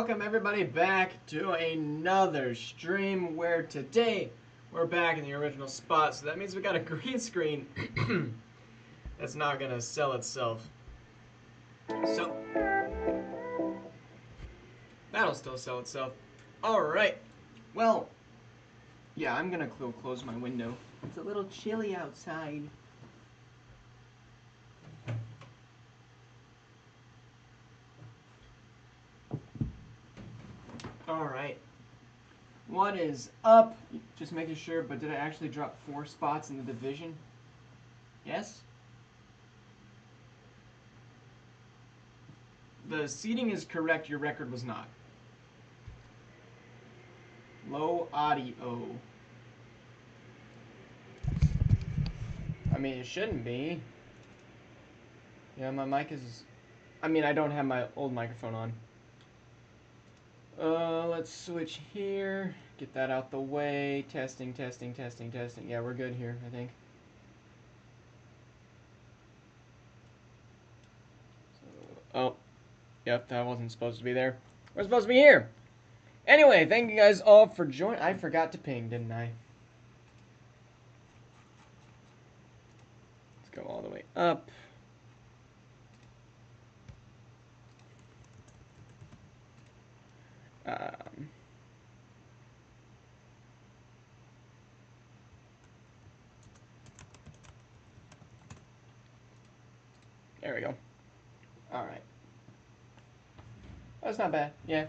welcome everybody back to another stream where today we're back in the original spot. So that means we got a green screen that's not gonna sell itself. So that'll still sell itself. Alright. Well, yeah, I'm gonna close my window. It's a little chilly outside. Alright. What is up? Just making sure, but did I actually drop 4 spots in the division? Yes? The seating is correct, your record was not. Low audio. I mean, it shouldn't be. Yeah, my mic is... I mean, I don't have my old microphone on. Let's switch here. Get that out the way. Testing. Yeah, we're good here, I think. Oh. Yep, that wasn't supposed to be there. We're supposed to be here. Anyway, thank you guys all for joining. I forgot to ping, didn't I? Let's go all the way up. There we go. Alright. That's not bad, yeah.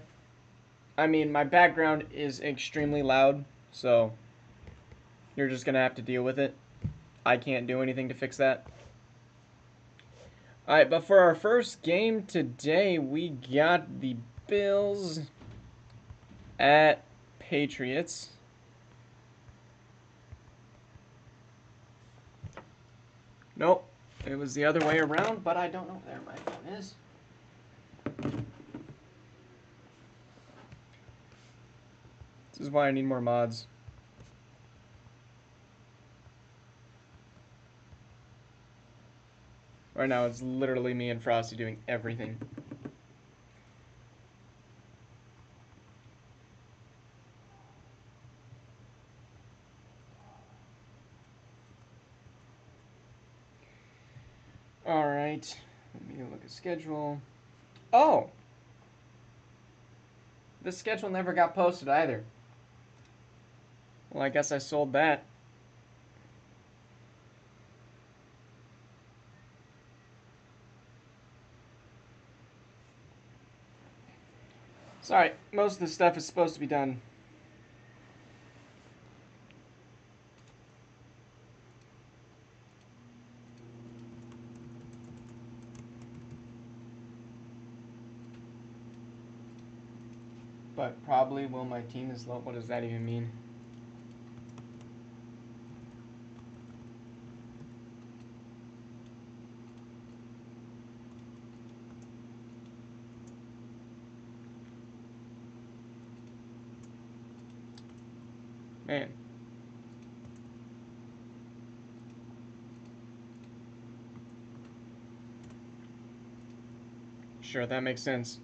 I mean, my background is extremely loud, so you're just gonna have to deal with it. I can't do anything to fix that. Alright, but for our first game today, we got the Bills at Patriots. Nope, it was the other way around, but I don't know where my phone is. This is why I need more mods. Right now, it's literally me and Frosty doing everything. Alright, let me look at schedule. Oh! The schedule never got posted either. Well, I guess I sold that. Sorry, most of the stuff is supposed to be done. But probably will my team is low. What does that even mean? Man. Sure, that makes sense.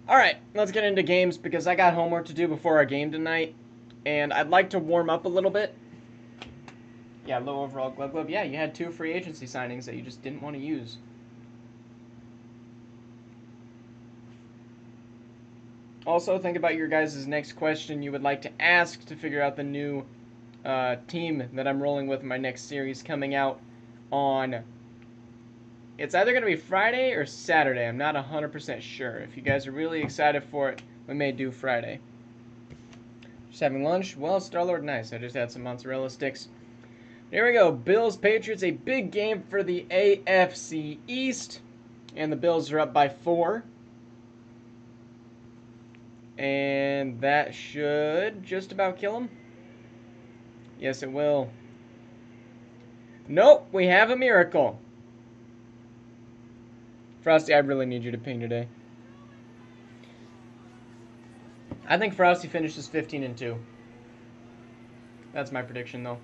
Alright, let's get into games because I got homework to do before our game tonight. And I'd like to warm up a little bit. Yeah, low overall glove. Yeah, you had 2 free agency signings that you just didn't want to use. Also, think about your guys' next question you would like to ask to figure out the new team that I'm rolling with in my next series coming out on... It's either going to be Friday or Saturday. I'm not 100% sure. If you guys are really excited for it, we may do Friday. Just having lunch? Well, Star-Lord, nice. I just had some mozzarella sticks. Here we go. Bills, Patriots, a big game for the AFC East. And the Bills are up by 4. And that should just about kill him. Yes, it will. Nope, we have a miracle. Frosty, I really need you to ping today. I think Frosty finishes 15-2. That's my prediction, though.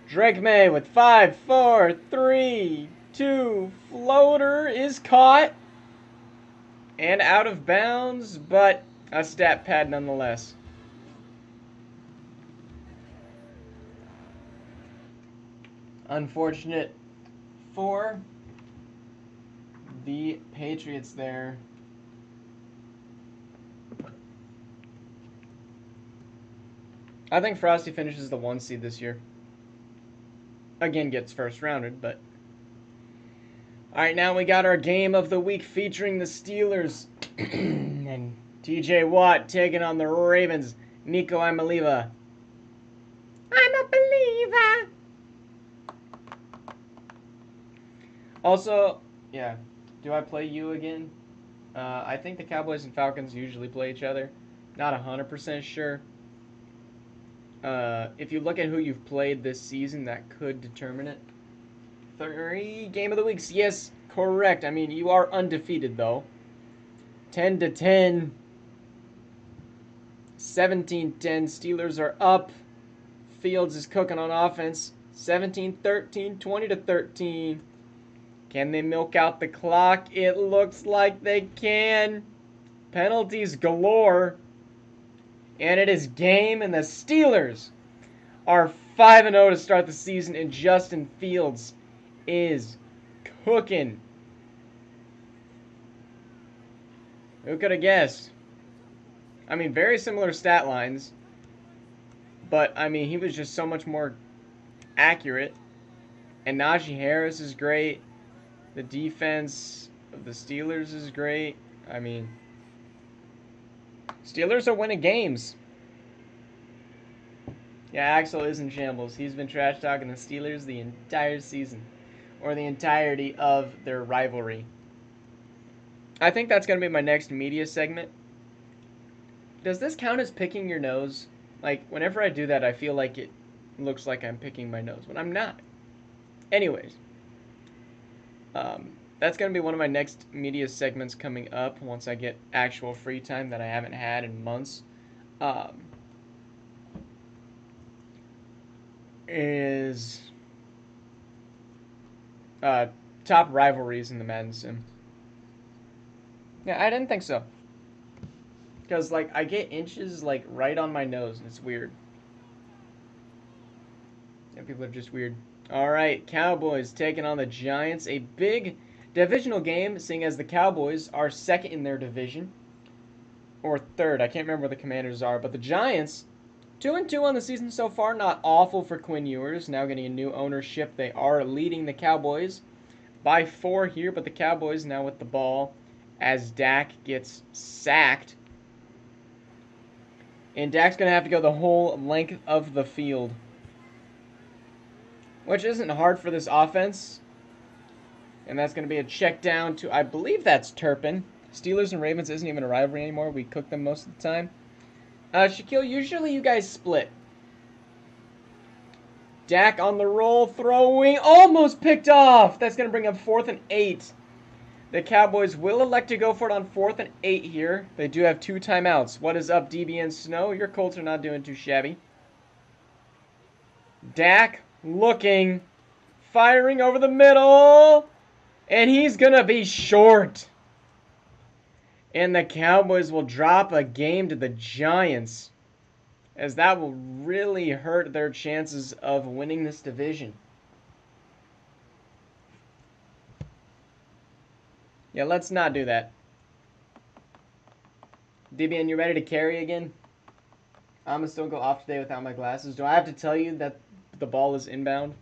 Drake May with 5, 4, 3, 2. Floater is caught. And out of bounds, but a stat pad nonetheless. Unfortunate for the Patriots there. I think Frosty finishes the 1 seed this year. Again, gets first rounded, but... Alright, now we got our game of the week featuring the Steelers. And TJ Watt taking on the Ravens. Nico, I'm a believer. I'm a believer. Also, yeah, do I play you again? I think the Cowboys and Falcons usually play each other. Not 100% sure. If you look at who you've played this season, that could determine it. 3 game of the weeks. Yes, correct. I mean, you are undefeated, though. 10-10. 17-10. Steelers are up. Fields is cooking on offense. 17-13. 20-13. Can they milk out the clock? It looks like they can. Penalties galore. And it is game, and the Steelers are 5-0 to start the season, and Justin Fields is cooking. Who could have guessed? I mean, very similar stat lines, but, I mean, he was just so much more accurate. And Najee Harris is great. The defense of the Steelers is great. I mean, Steelers are winning games. Yeah, Axel is in shambles. He's been trash talking the Steelers the entire season, or the entirety of their rivalry. I think that's going to be my next media segment. Does this count as picking your nose? Like, whenever I do that, I feel like it looks like I'm picking my nose, when I'm not. Anyways, that's going to be one of my next media segments coming up once I get actual free time that I haven't had in months. Is top rivalries in the Madden sim. Yeah, I didn't think so. Because, like, I get inches, like, right on my nose, and it's weird. Yeah, people are just weird. Alright, Cowboys taking on the Giants. A big divisional game, seeing as the Cowboys are second in their division. Or third, I can't remember where the Commanders are. But the Giants, 2-2 on the season so far. Not awful for Quinn Ewers. Now getting a new ownership. They are leading the Cowboys by 4 here. But the Cowboys now with the ball as Dak gets sacked. And Dak's going to have to go the whole length of the field, which isn't hard for this offense. And that's going to be a check down to, I believe that's Turpin. Steelers and Ravens isn't even a rivalry anymore. We cook them most of the time. Shaquille, usually you guys split. Dak on the roll, throwing, almost picked off. That's going to bring up 4th and 8. The Cowboys will elect to go for it on 4th and 8 here. They do have 2 timeouts. What is up, DB and Snow? Your Colts are not doing too shabby. Dak looking, firing over the middle, and he's going to be short. And the Cowboys will drop a game to the Giants, as that will really hurt their chances of winning this division. Yeah, let's not do that. DBN, you ready to carry again? I'm going to still go off today without my glasses. Do I have to tell you that the ball is inbound?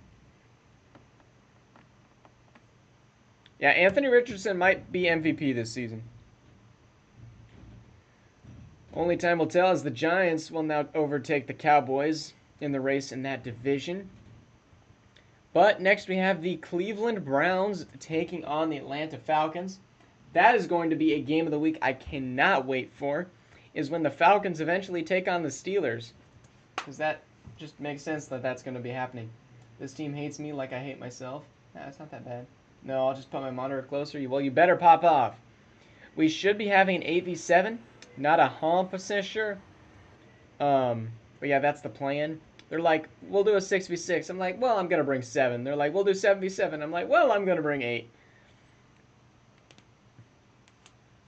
Yeah, Anthony Richardson might be MVP this season. Only time will tell, as the Giants will now overtake the Cowboys in the race in that division. But next we have the Cleveland Browns taking on the Atlanta Falcons. That is going to be a game of the week I cannot wait for, is when the Falcons eventually take on the Steelers. Because that just makes sense that that's going to be happening. This team hates me like I hate myself. Nah, it's not that bad. No, I'll just put my monitor closer. Well, you better pop off. We should be having an 8v7. Not 100% sure. But yeah, that's the plan. They're like, we'll do a 6v6. I'm like, well, I'm going to bring 7. They're like, we'll do 7v7. I'm like, well, I'm going to bring 8.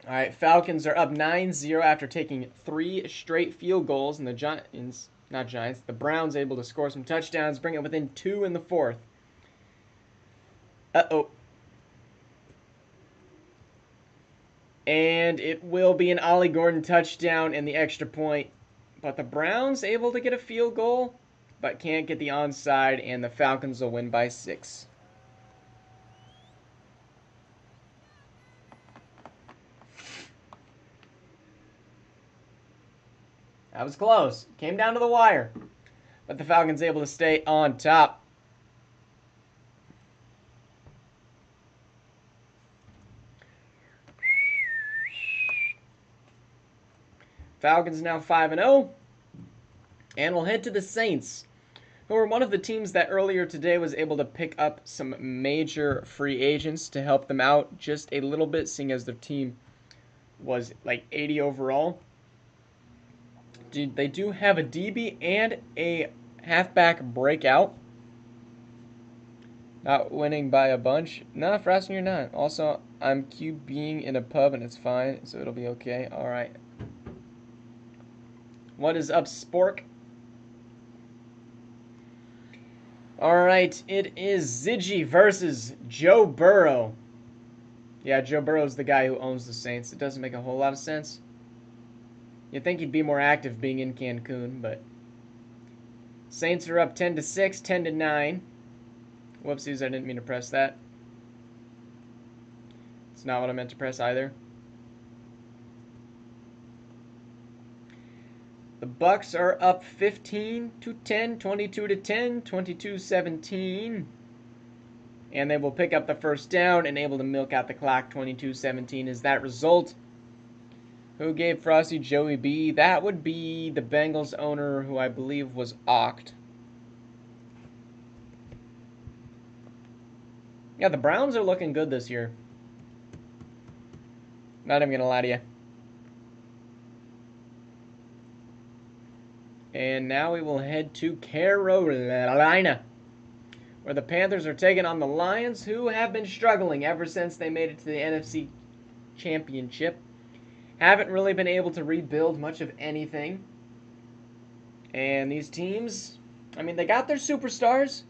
All right, Falcons are up 9-0 after taking 3 straight field goals, and the the Browns able to score some touchdowns, bring it within 2 in the fourth. Uh-oh. And it will be an Ollie Gordon touchdown and the extra point. But the Browns able to get a field goal, but can't get the onside, and the Falcons will win by 6. That was close. Came down to the wire. But the Falcons able to stay on top. Falcons now 5-0. And we'll head to the Saints, who are one of the teams that earlier today was able to pick up some major free agents to help them out just a little bit, seeing as their team was like 80 overall. They do have a DB and a halfback breakout. Not winning by a bunch. No, Frosty, you're not. Also, I'm QBing in a pub and it's fine, so it'll be okay. All right. What is up, Spork? All right, it is Ziggy versus Joe Burrow. Yeah, Joe Burrow's the guy who owns the Saints. It doesn't make a whole lot of sense. You'd think he'd be more active being in Cancun, but Saints are up 10-6, 10-9. Whoopsies, I didn't mean to press that. It's not what I meant to press either. The Bucks are up 15-10, 22-10, 22-17. And they will pick up the first down and able to milk out the clock. 22-17 is that result. Who gave Frosty Joey B? That would be the Bengals owner, who I believe was Oct. Yeah, the Browns are looking good this year. Not even gonna lie to you. And now we will head to Carolina, where the Panthers are taking on the Lions, who have been struggling ever since they made it to the NFC Championship. Haven't really been able to rebuild much of anything. And these teams, I mean, they got their superstars,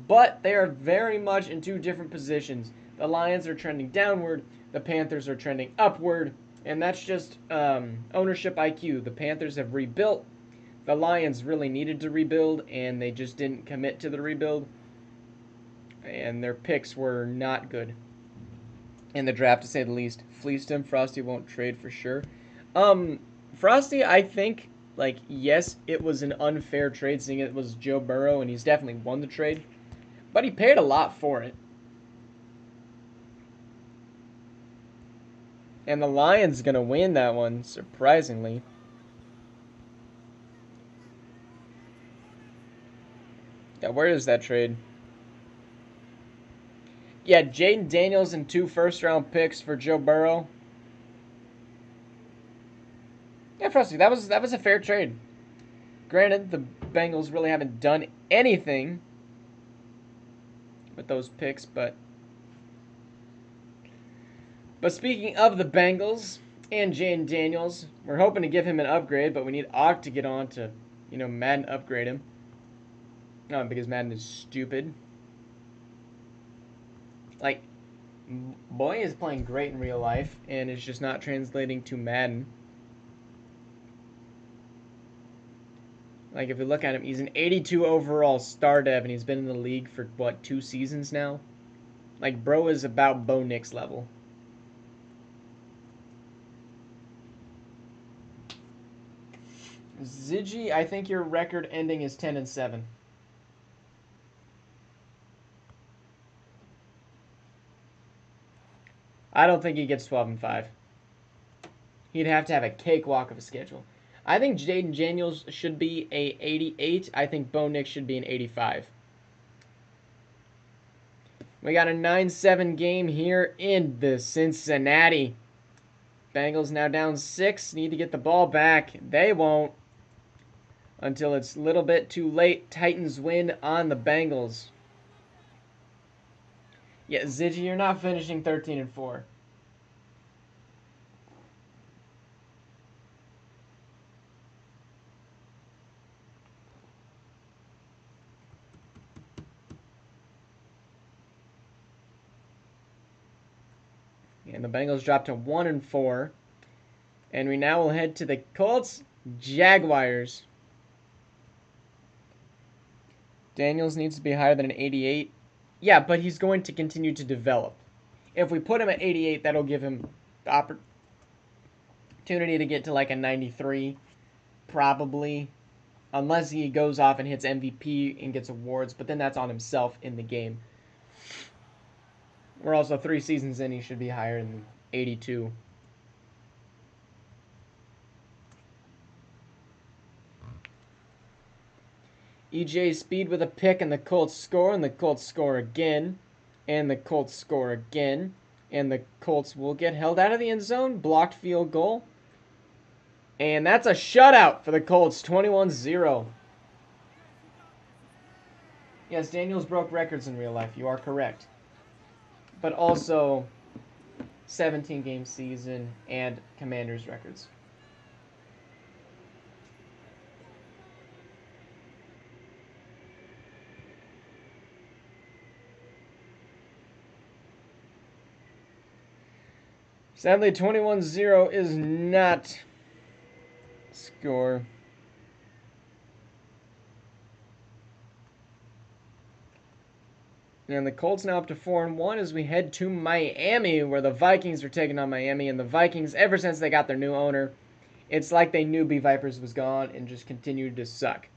but they are very much in two different positions. The Lions are trending downward, the Panthers are trending upward, and that's just ownership IQ. The Panthers have rebuilt. The Lions really needed to rebuild, and they just didn't commit to the rebuild. And their picks were not good in the draft, to say the least. Fleeced him. Frosty won't trade for sure. Frosty, I think, like, yes, it was an unfair trade, seeing it was Joe Burrow, and he's definitely won the trade. But he paid a lot for it. And the Lions going to win that one, surprisingly. Yeah, where is that trade? Yeah, Jaden Daniels and 2 first-round picks for Joe Burrow. Yeah, Frosty, that was a fair trade. Granted, the Bengals really haven't done anything with those picks, but speaking of the Bengals and Jaden Daniels, we're hoping to give him an upgrade, but we need Oct to get on to, Madden upgrade him. Because Madden is stupid. Like, boy is playing great in real life, and it's just not translating to Madden. Like, if you look at him, he's an 82 overall star dev, and he's been in the league for, 2 seasons now? Like, bro is about Bo Nix level. Ziggy, I think your record ending is 10-7. I don't think he gets 12-5. He'd have to have a cakewalk of a schedule. I think Jaden Daniels should be a 88. I think Bo Nix should be an 85. We got a 9-7 game here in the Cincinnati. Bengals now down 6. Need to get the ball back. They won't until it's a little bit too late. Titans win on the Bengals. Yeah, Ziggy, you're not finishing 13-4. And the Bengals dropped to 1-4. And we now will head to the Colts Jaguars. Daniels needs to be higher than an 88. Yeah, but he's going to continue to develop. If we put him at 88, that'll give him the opportunity to get to like a 93, probably. Unless he goes off and hits MVP and gets awards, but then that's on himself in the game. We're also 3 seasons in, he should be higher than 82. EJ Speed with a pick, and the Colts score, and the Colts score again, and the Colts score again, and the Colts will get held out of the end zone. Blocked field goal. And that's a shutout for the Colts, 21-0. Yes, Daniels broke records in real life. You are correct. But also 17-game season and Commanders records. Sadly, 21-0 is not score. And the Colts now up to 4-1 as we head to Miami, where the Vikings are taking on Miami. And the Vikings, ever since they got their new owner, it's like they knew B Vipers was gone and just continued to suck.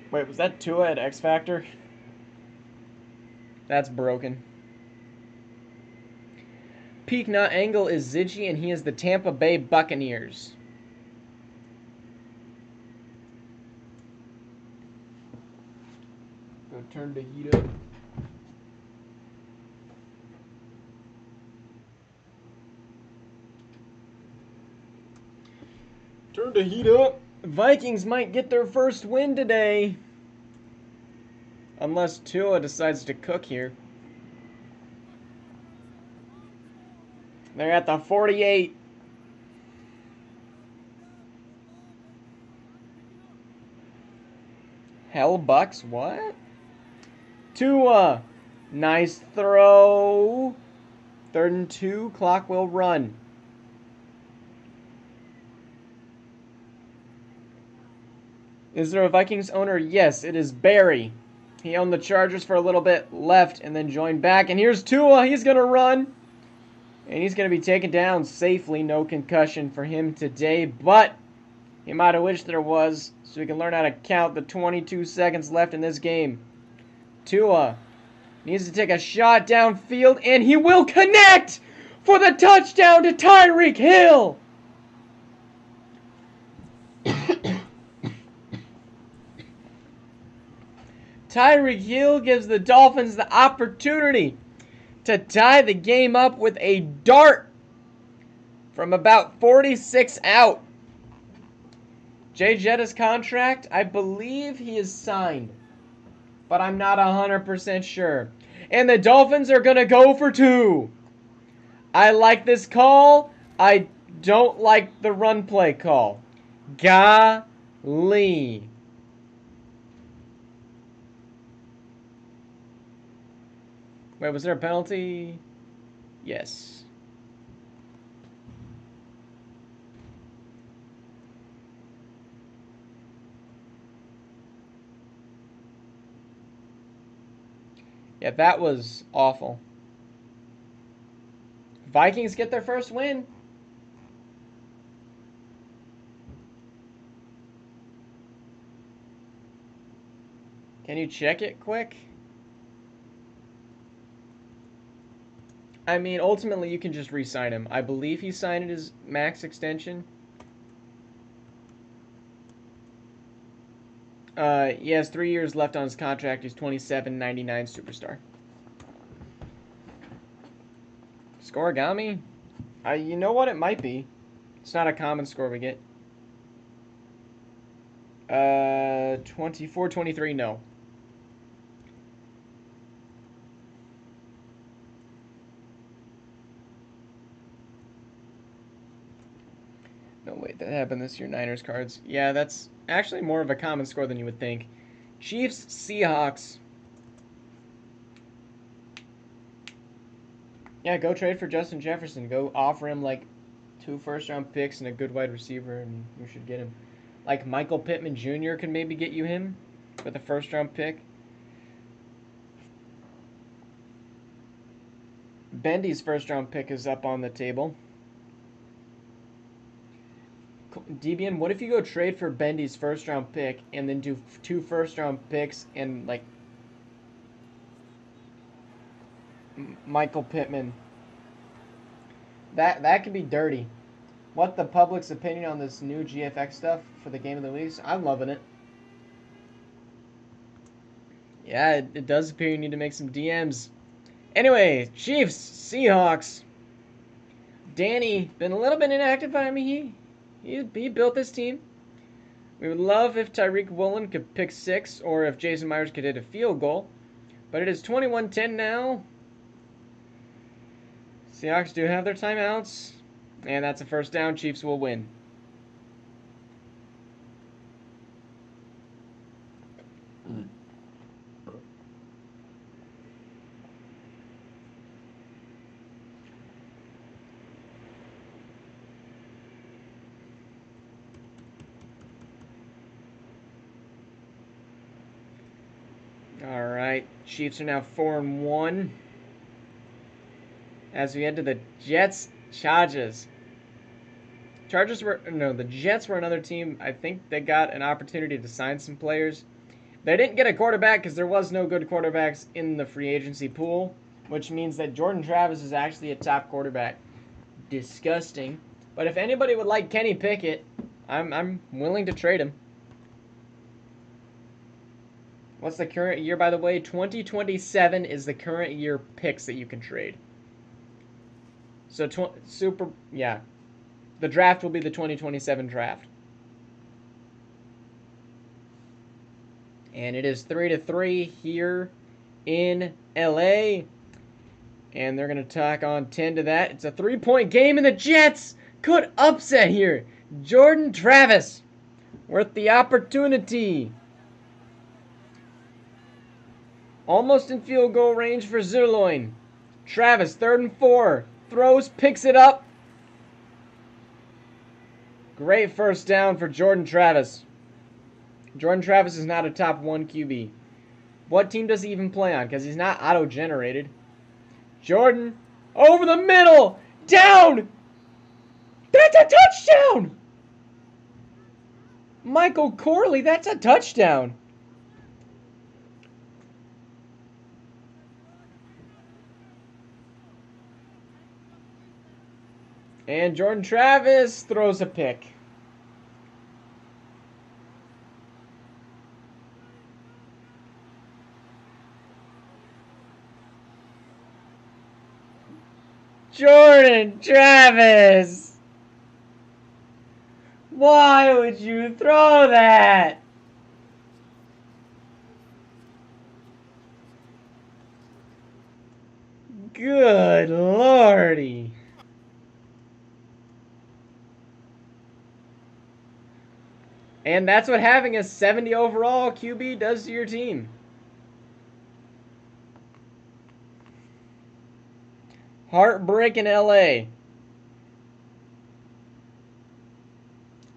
Wait, was that Tua at X Factor? That's broken. Peak Nut Angle is Ziggy, and he is the Tampa Bay Buccaneers. Go turn the heat up. Turn the heat up. Vikings might get their first win today. Unless Tua decides to cook here. They're at the 48. Hell Bucks, what? Tua. Nice throw. 3rd and 2. Clock will run. Is there a Vikings owner? Yes, it is Barry. He owned the Chargers for a little bit, left, and then joined back. And here's Tua. He's going to run. And he's going to be taken down safely. No concussion for him today. But he might have wished there was, so he can learn how to count the 22 seconds left in this game. Tua needs to take a shot downfield, and he will connect for the touchdown to Tyreek Hill. Tyreek Hill gives the Dolphins the opportunity to tie the game up with a dart from about 46 out. Jay Jetta's contract, I believe he is signed, but I'm not 100% sure. And the Dolphins are going to go for 2. I like this call. I don't like the run play call. Golly. Wait, was there a penalty? Yes. Yeah, that was awful. Vikings get their first win. Can you check it quick? I mean, ultimately, you can just re-sign him. I believe he signed his max extension. He has 3 years left on his contract. He's 27.99 superstar. Scorigami? You know what? It might be. It's not a common score we get. 24-23, no. No, wait, that happened this year. Niners cards. Yeah, that's actually more of a common score than you would think. Chiefs, Seahawks. Yeah, go trade for Justin Jefferson. Go offer him like 2 first-round picks and a good wide receiver, and you should get him. Like Michael Pittman Jr. can maybe get you him with a first-round pick. Bendy's first-round pick is up on the table. Debian, what if you go trade for Bendy's first-round pick and then do 2 first-round picks and like Michael Pittman? That could be dirty. What the public's opinion on this new GFX stuff for the Game of the Weeks? I'm loving it. Yeah, it does appear you need to make some DMs. Anyway, Chiefs, Seahawks. Danny, been a little bit inactive, but I mean, he built this team. We would love if Tyreek Woolen could pick 6 or if Jason Myers could hit a field goal. But it is 21-10 now. Seahawks do have their timeouts. And that's a first down. Chiefs will win. All right. Chiefs are now 4-1. As we head to the Jets, Chargers. The Jets were another team. I think they got an opportunity to sign some players. They didn't get a quarterback because there was no good quarterbacks in the free agency pool, which means that Jordan Travis is actually a top quarterback. Disgusting. But if anybody would like Kenny Pickett, I'm willing to trade him. What's the current year, by the way? 2027 is the current year picks that you can trade. So the draft will be the 2027 draft. And it is 3-3 here in LA. And they're going to tack on 10 to that. It's a 3-point game, and the Jets could upset here. Jordan Travis worth the opportunity. Almost in field goal range for Zerloin. Travis, 3rd and 4. Throws, picks it up. Great first down for Jordan Travis. Jordan Travis is not a top 1 QB. What team does he even play on? Because he's not auto-generated. Jordan, over the middle, down! That's a touchdown! Michael Corley, that's a touchdown. And Jordan Travis throws a pick. Jordan Travis! Why would you throw that? Good lordy. And that's what having a 70 overall QB does to your team. Heartbreak in LA.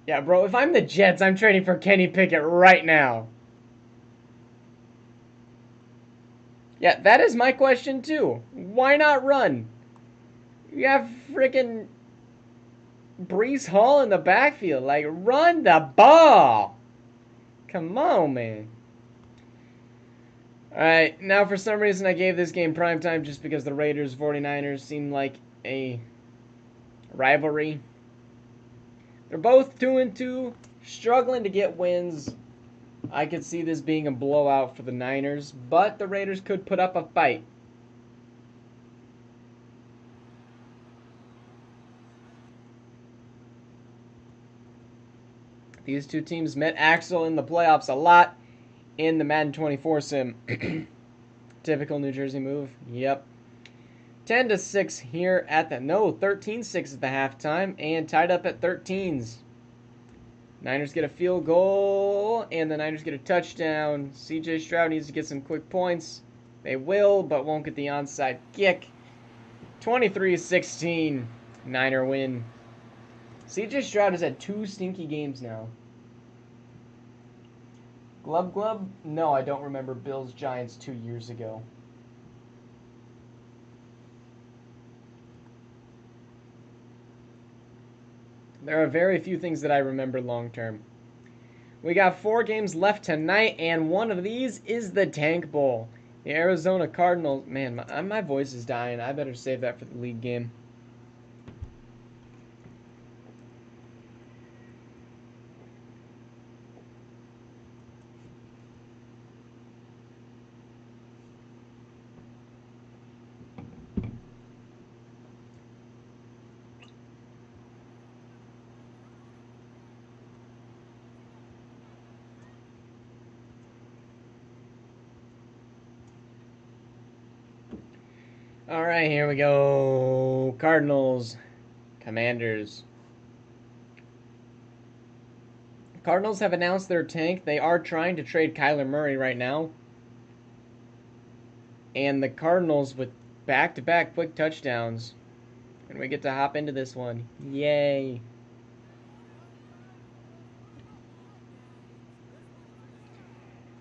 Yeah, bro, if I'm the Jets, I'm trading for Kenny Pickett right now. Yeah, that is my question too. Why not run? You have freaking Breece Hall in the backfield. Like, run the ball. Come on, man. Alright, now for some reason I gave this game primetime just because the Raiders 49ers seem like a rivalry. They're both 2-2, struggling to get wins. I could see this being a blowout for the Niners, but the Raiders could put up a fight. These two teams met Axel in the playoffs a lot in the Madden 24 sim. Typical New Jersey move. Yep. 10-6 here at the 13-6 at the halftime and tied up at 13s. Niners get a field goal, and the Niners get a touchdown. CJ Stroud needs to get some quick points. They will, but won't get the onside kick. 23-16, Niner win. CJ Stroud has had 2 stinky games now. Glub? No, I don't remember Bills Giants 2 years ago. There are very few things that I remember long term. We got 4 games left tonight, and one of these is the Tank Bowl. The Arizona Cardinals. Man, my voice is dying. I better save that for the league game. All right, here we go. Cardinals, Commanders. Cardinals have announced their tank. They are trying to trade Kyler Murray right now. And the Cardinals with back-to-back quick touchdowns. And we get to hop into this one. Yay.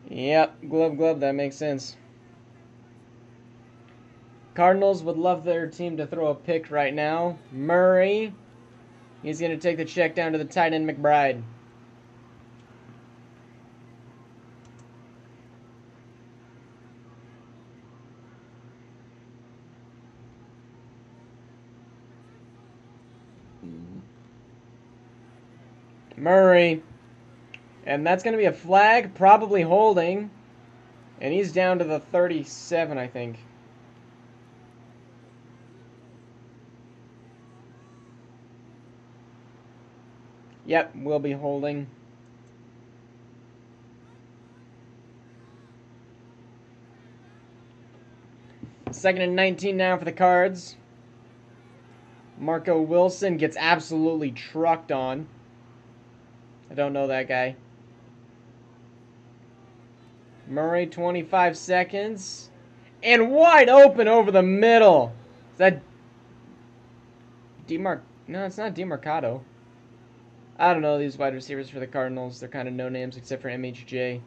Yep, glove, that makes sense. Cardinals would love their team to throw a pick right now. Murray. He's going to take the check down to the tight end, McBride. Murray. And that's going to be a flag, probably holding. And he's down to the 37, I think. Yep, we'll be holding. Second and 19 now for the Cards. Marco Wilson gets absolutely trucked on. I don't know that guy. Murray, 25 seconds. And wide open over the middle. Is that No, it's not DeMarcado. I don't know these wide receivers for the Cardinals. They're kind of no names except for MHJ.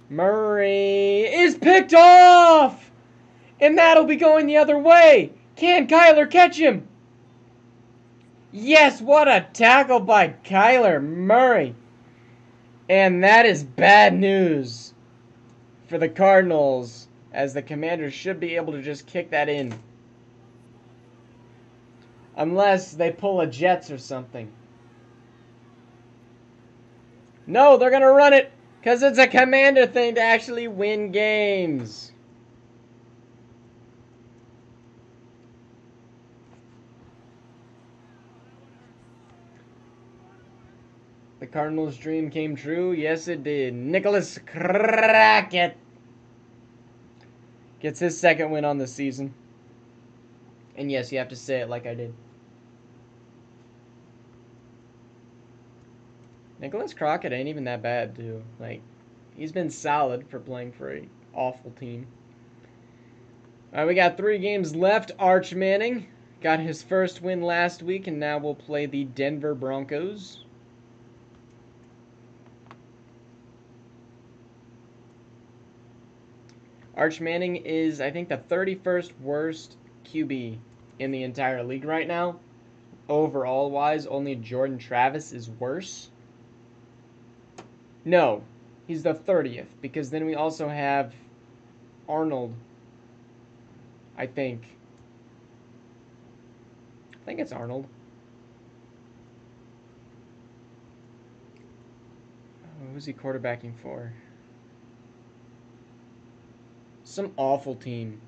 Murray is picked off! And that'll be going the other way. Can Kyler catch him? Yes, what a tackle by Kyler Murray. And that is bad news for the Cardinals, as the Commanders should be able to just kick that in. Unless they pull a Jets or something. No, they're going to run it because it's a Commander thing to actually win games. The Cardinals' dream came true. Yes, it did. Nicholas Crackett gets his second win on the season. And yes, you have to say it like I did. Nicholas Crockett ain't even that bad, too. Like, he's been solid for playing for an awful team. All right, we got 3 games left. Arch Manning got his first win last week, and now we'll play the Denver Broncos. Arch Manning is, I think, the 31st worst QB in the entire league right now. Overall-wise, only Jordan Travis is worse. No, he's the 30th, because then we also have Arnold, I think. I think it's Arnold. Oh, who's he quarterbacking for? Some awful team.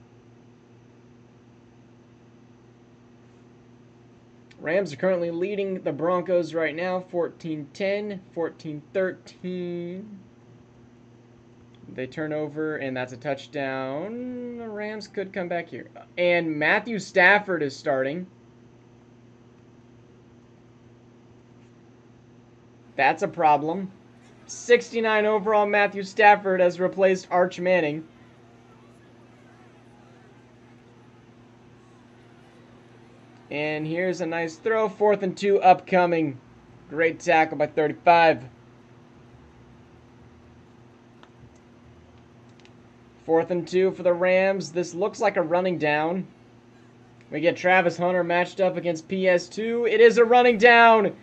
Rams are currently leading the Broncos right now, 14-10, 14-13. They turn over, and that's a touchdown. The Rams could come back here. And Matthew Stafford is starting. That's a problem. 69 overall, Matthew Stafford has replaced Arch Manning. And here's a nice throw. 4th and 2 upcoming. Great tackle by 35. 4th and 2 for the Rams. This looks like a running down. We get Travis Hunter matched up against PS2. It is a running down.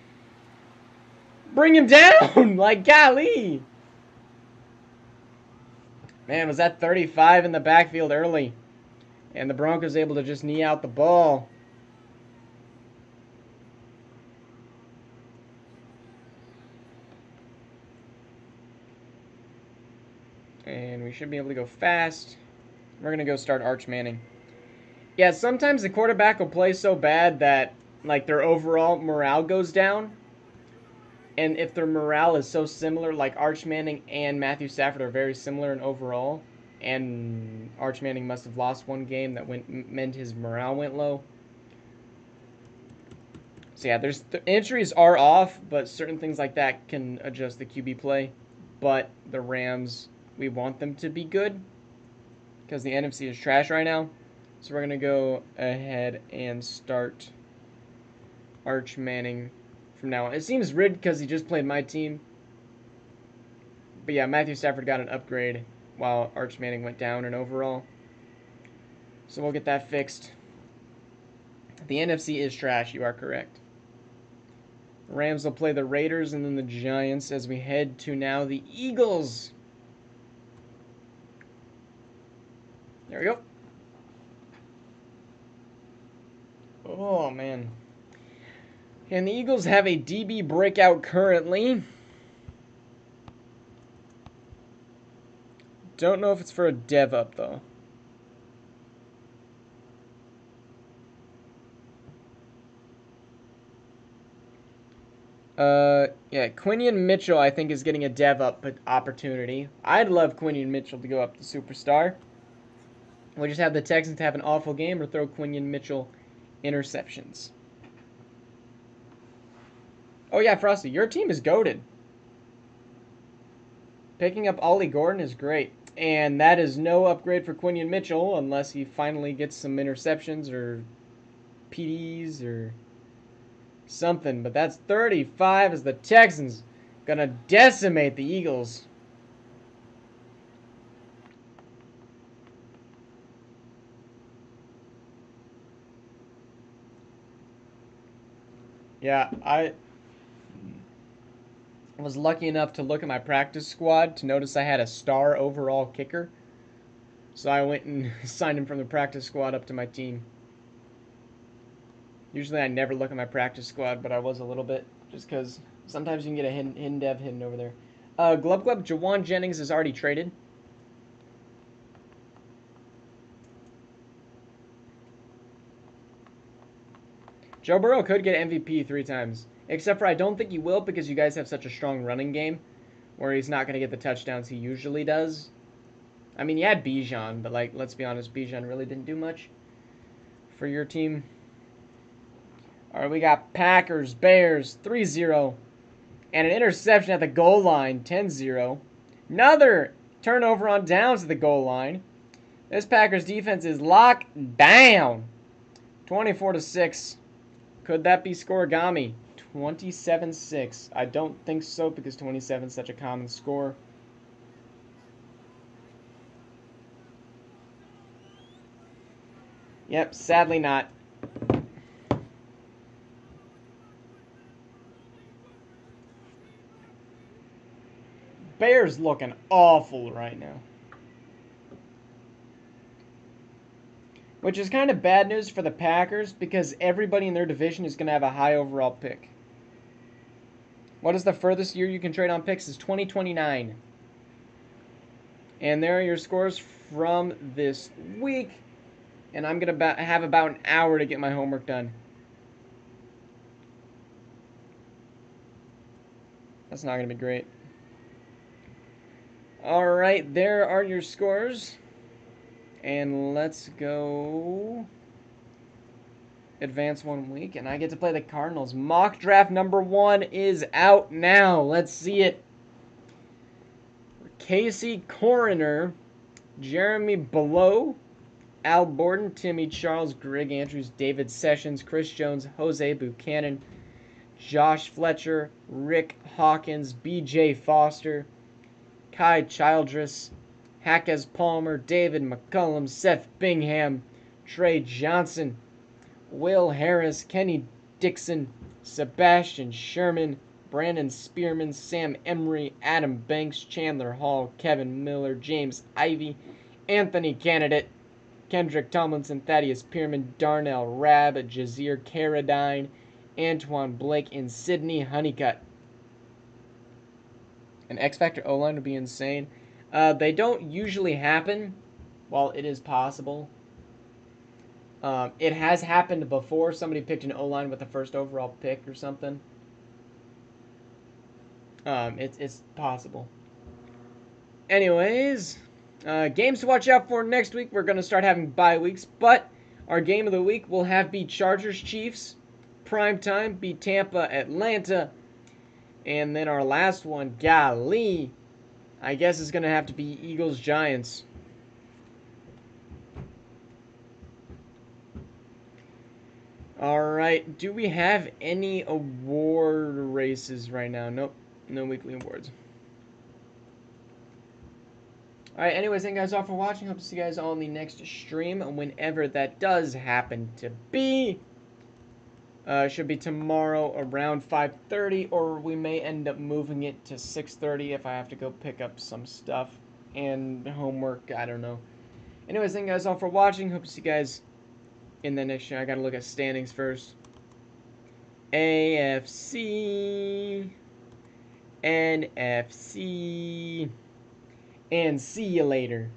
Bring him down. Like, golly. Man, was that 35 in the backfield early. And the Broncos able to just knee out the ball. And we should be able to go fast. We're going to go start Arch Manning. Yeah, sometimes the quarterback will play so bad that, like, their overall morale goes down. And if their morale is so similar, like Arch Manning and Matthew Stafford are very similar in overall, and Arch Manning must have lost one game that meant his morale went low. So yeah, the injuries are off, but certain things like that can adjust the QB play. But the Rams, we want them to be good because the NFC is trash right now. So we're going to go ahead and start Arch Manning from now on. It seems rigged because he just played my team. But yeah, Matthew Stafford got an upgrade while Arch Manning went down in overall. So we'll get that fixed. The NFC is trash, you are correct. Rams will play the Raiders and then the Giants as we head to now the Eagles. There we go. Oh, man. And the Eagles have a DB breakout currently. Don't know if it's for a dev up, though. Yeah, Quinion Mitchell, I think, is getting a dev up opportunity. I'd love Quinion Mitchell to go up to superstar. We'll just have the Texans have an awful game or throw Quinion Mitchell interceptions. Oh, yeah, Frosty, your team is goated. Picking up Ollie Gordon is great. And that is no upgrade for Quinion Mitchell unless he finally gets some interceptions or PDs or something. But that's 35 as the Texans gonna decimate the Eagles. Yeah, I was lucky enough to look at my practice squad to notice I had a star overall kicker. So I went and signed him from the practice squad up to my team. Usually I never look at my practice squad, but I was a little bit, just because sometimes you can get a hidden dev hidden over there. Glub Jawan Jennings is already traded. Joe Burrow could get MVP 3 times. Except for I don't think he will because you guys have such a strong running game where he's not going to get the touchdowns he usually does. I mean, you had Bijan, but, like, let's be honest, Bijan really didn't do much for your team. All right, we got Packers, Bears, 3-0. And an interception at the goal line, 10-0. Another turnover on downs at the goal line. This Packers defense is locked down. 24-6. Could that be scoregami? 27-6. I don't think so because 27 is such a common score. Yep, sadly not. Bears looking awful right now. Which is kind of bad news for the Packers because everybody in their division is going to have a high overall pick. What is the furthest year you can trade on picks? Is 2029. And there are your scores from this week. And I'm going to have about an hour to get my homework done. That's not going to be great. All right, there are your scores. And let's go advance 1 week, and I get to play the Cardinals. Mock draft number 1 is out now. Let's see it. Casey Coroner, Jeremy Below, Al Borden, Timmy Charles, Greg Andrews, David Sessions, Chris Jones, Jose Buchanan, Josh Fletcher, Rick Hawkins, BJ Foster, Kai Childress, Hackes Palmer, David McCullum, Seth Bingham, Trey Johnson, Will Harris, Kenny Dixon, Sebastian Sherman, Brandon Spearman, Sam Emery, Adam Banks, Chandler Hall, Kevin Miller, James Ivey, Anthony Candidate, Kendrick Tomlinson, Thaddeus Pearman, Darnell Rabb, Jazir Carradine, Antoine Blake, and Sidney Honeycutt. An X-Factor O-line would be insane. They don't usually happen, while it is possible. It has happened before. Somebody picked an O-line with the first overall pick or something. It's possible. Anyways, games to watch out for next week. We're going to start having bye weeks, but our game of the week will have be Chargers-Chiefs. Primetime, be Tampa-Atlanta. And then our last one, golly, I guess it's going to have to be Eagles-Giants. Alright, do we have any award races right now? Nope, no weekly awards. Alright, anyways, thank you guys all for watching. Hope to see you guys all in the next stream, whenever that does happen to be. Should be tomorrow around 5:30, or we may end up moving it to 6:30 if I have to go pick up some stuff and homework. I don't know. Anyways, thank you guys all for watching. Hope to see you guys in the next show. I gotta look at standings first. AFC, NFC, and see you later.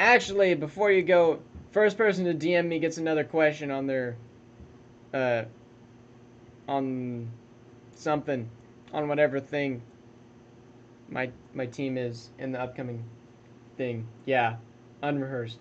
Actually, before you go, first person to DM me gets another question on their, on something, on whatever thing my team is in the upcoming thing. Yeah, unrehearsed.